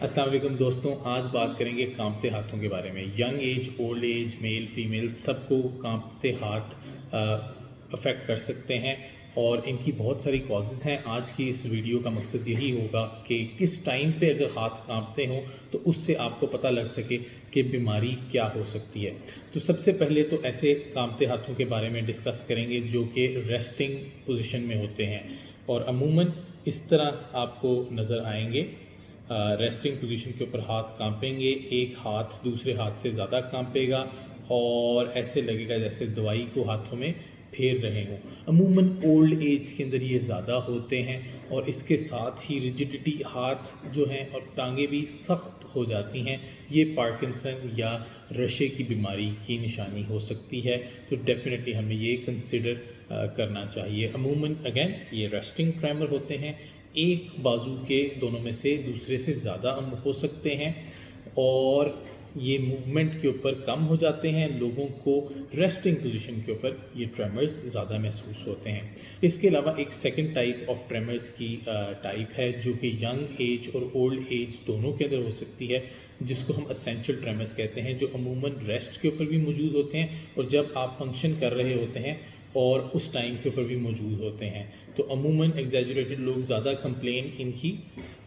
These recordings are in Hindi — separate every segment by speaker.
Speaker 1: अस्सलाम वालेकुम दोस्तों, आज बात करेंगे कांपते हाथों के बारे में। Young age, old age, male female सबको कांपते हाथ अफेक्ट कर सकते हैं और इनकी बहुत सारी कॉजेज़ हैं। आज की इस वीडियो का मकसद यही होगा कि किस टाइम पे अगर हाथ कांपते हों तो उससे आपको पता लग सके कि बीमारी क्या हो सकती है। तो सबसे पहले तो ऐसे कांपते हाथों के बारे में डिस्कस करेंगे जो कि रेस्टिंग पोजीशन में होते हैं और अमूमन इस तरह आपको नज़र आएंगे। रेस्टिंग पोजीशन के ऊपर हाथ कांपेंगे, एक हाथ दूसरे हाथ से ज़्यादा कांपेगा और ऐसे लगेगा जैसे दवाई को हाथों में फेर रहे हों। अमूमन ओल्ड एज के अंदर ये ज़्यादा होते हैं और इसके साथ ही रिजिडिटी, हाथ जो हैं और टांगें भी सख्त हो जाती हैं। ये पार्किंसन या रशे की बीमारी की निशानी हो सकती है, तो डेफिनेटली हमें ये कंसिडर करना चाहिए। अमूमन अगेन ये रेस्टिंग ट्रेमर होते हैं, एक बाजू के दोनों में से दूसरे से ज़्यादा हो सकते हैं और ये मूवमेंट के ऊपर कम हो जाते हैं। लोगों को रेस्टिंग पोजीशन के ऊपर ये ट्रेमर्स ज़्यादा महसूस होते हैं। इसके अलावा एक सेकंड टाइप ऑफ ट्रेमर्स की टाइप है जो कि यंग एज और ओल्ड एज दोनों के अंदर हो सकती है, जिसको हम एसेंशियल ट्रेमर्स कहते हैं, जो अमूमन रेस्ट के ऊपर भी मौजूद होते हैं और जब आप फंक्शन कर रहे होते हैं और उस टाइम के ऊपर भी मौजूद होते हैं। तो अमूमन एग्जैजरेटेड लोग ज़्यादा कंप्लेन इनकी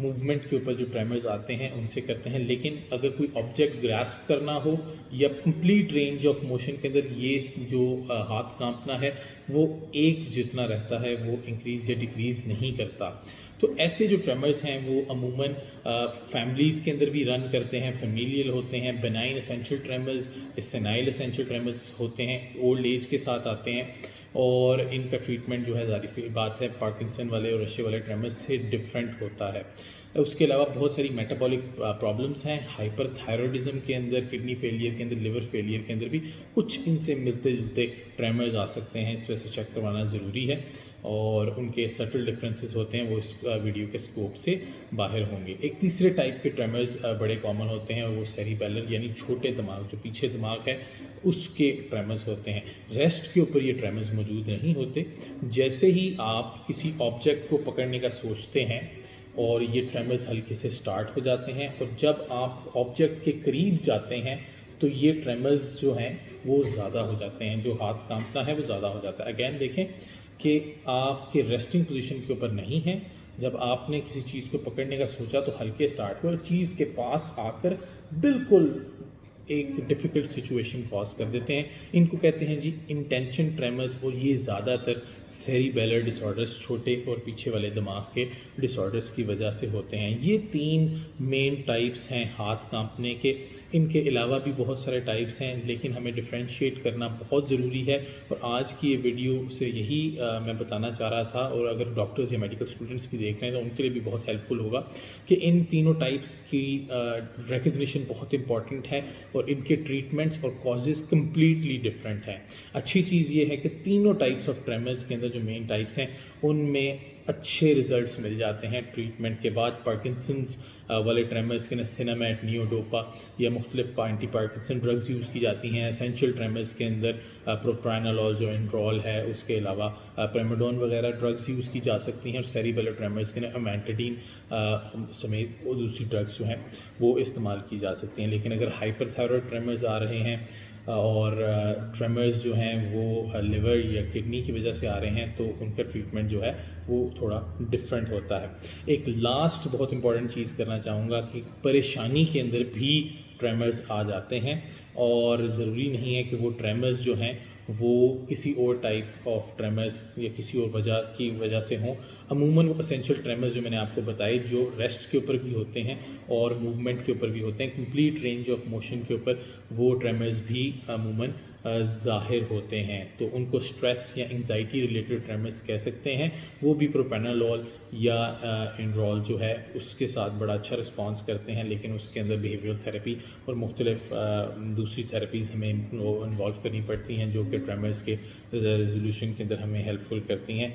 Speaker 1: मूवमेंट के ऊपर जो ट्रेमर्स आते हैं उनसे करते हैं, लेकिन अगर कोई ऑब्जेक्ट ग्रास्प करना हो या कंप्लीट रेंज ऑफ मोशन के अंदर ये जो हाथ कांपना है वो एक जितना रहता है, वो इंक्रीज़ या डिक्रीज़ नहीं करता। तो ऐसे जो ट्रेमर्स हैं वो अमूमन फैमिलीज़ के अंदर भी रन करते हैं, फेमिलियल होते हैं। Benign essential tremors, senile essential tremors होते हैं, ओल्ड एज के साथ आते हैं और इनका ट्रीटमेंट जो है ज़ाहिर बात है पार्किंसन वाले और रशे वाले ट्रेमर्स से डिफरेंट होता है। उसके अलावा बहुत सारी मेटाबॉलिक प्रॉब्लम्स हैं, हाइपरथायरॉयडिज्म के अंदर, किडनी फेलियर के अंदर, लिवर फेलियर के अंदर भी कुछ इनसे मिलते जुलते ट्रेमर्स आ सकते हैं। इस वजह से चेक करवाना ज़रूरी है और उनके सटल डिफरेंसेस होते हैं, वो इस वीडियो के स्कोप से बाहर होंगे। एक तीसरे टाइप के ट्रेमर्स बड़े कॉमन होते हैं और वो सेरिबेलर यानी छोटे दिमाग, जो पीछे दिमाग है उसके ट्रेमर्स होते हैं। रेस्ट के ऊपर ये ट्रेमर्स मौजूद नहीं होते। जैसे ही आप किसी ऑब्जेक्ट को पकड़ने का सोचते हैं और ये ट्रेमर्स हल्के से स्टार्ट हो जाते हैं और जब आप ऑब्जेक्ट के करीब जाते हैं तो ये ट्रेमर्स जो हैं वो ज़्यादा हो जाते हैं, जो हाथ कांपना है वो ज़्यादा हो जाता है। अगेन देखें कि आपके रेस्टिंग पोजीशन के ऊपर नहीं है, जब आपने किसी चीज़ को पकड़ने का सोचा तो हल्के स्टार्ट हुए और चीज़ के पास आकर बिल्कुल एक डिफ़िकल्ट सिचुएशन कॉज कर देते हैं। इनको कहते हैं जी इंटेंशन ट्रेमर्स और ये ज़्यादातर सेरिबेलर डिसऑर्डर्स, छोटे और पीछे वाले दिमाग के डिसऑर्डर्स की वजह से होते हैं। ये 3 मेन टाइप्स हैं हाथ कांपने के। इनके अलावा भी बहुत सारे टाइप्स हैं, लेकिन हमें डिफ्रेंशिएट करना बहुत ज़रूरी है और आज की ये वीडियो से यही मैं बताना चाह रहा था। और अगर डॉक्टर्स या मेडिकल स्टूडेंट्स भी देख रहे हैं तो उनके लिए भी बहुत हेल्पफुल होगा कि इन तीनों टाइप्स की रिकग्निशन बहुत इंपॉर्टेंट है और इनके ट्रीटमेंट्स और कॉजेज़ कम्प्लीटली डिफरेंट हैं। अच्छी चीज़ ये है कि तीनों टाइप्स ऑफ ट्रेमर्स के अंदर जो मेन टाइप्स हैं उनमें अच्छे रिजल्ट्स मिल जाते हैं ट्रीटमेंट के बाद। पार्किंसंस वाले ट्रेमर्स के अंदर सिनामेट, नियोडोपा या मुख्तलिफ एंटी पार्किंसन ड्रग्स यूज़ की जाती हैं। एसेंशियल ट्रेमर्स के अंदर प्रोप्रानोलोल जो एंड्रोल है, उसके अलावा प्रेमाडोन वगैरह ड्रग्स यूज़ की जा सकती हैं और सेरिबेलर ट्रेमर्स के अंदर अमेंटाडीन समेत वो दूसरी ड्रग्स जो हैं वो इस्तेमाल की जा सकती हैं। लेकिन अगर हाइपरथायरॉयड ट्रेमर्स आ रहे हैं और ट्रेमर्स जो हैं वो लिवर या किडनी की वजह से आ रहे हैं तो उनका ट्रीटमेंट जो है वो थोड़ा डिफरेंट होता है। एक लास्ट बहुत इंपॉर्टेंट चीज़ करना चाहूँगा कि परेशानी के अंदर भी ट्रेमर्स आ जाते हैं और ज़रूरी नहीं है कि वो ट्रेमर्स जो हैं वो किसी और टाइप ऑफ ट्रेमर्स या किसी और वजह की वजह से हों। अमूमन वो एसेंशियल ट्रेमर्स जो मैंने आपको बताए जो रेस्ट के ऊपर भी होते हैं और मूवमेंट के ऊपर भी होते हैं, कंप्लीट रेंज ऑफ मोशन के ऊपर वो ट्रेमर्स भी अमूमन ज़ाहिर होते हैं, तो उनको स्ट्रेस या एंजाइटी रिलेटेड ट्रेमर्स कह सकते हैं। वो भी प्रोप्रानोलोल या एंड्रोल जो है उसके साथ बड़ा अच्छा रिस्पॉन्स करते हैं, लेकिन उसके अंदर बिहेवियरल थेरेपी और मुख्तलिफ दूसरी थेरेपीज़ हमें इन्वॉल्व करनी पड़ती हैं जो कि ट्रेमर्स के रेजोल्यूशन के अंदर हमें हेल्पफुल करती हैं।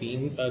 Speaker 1: 3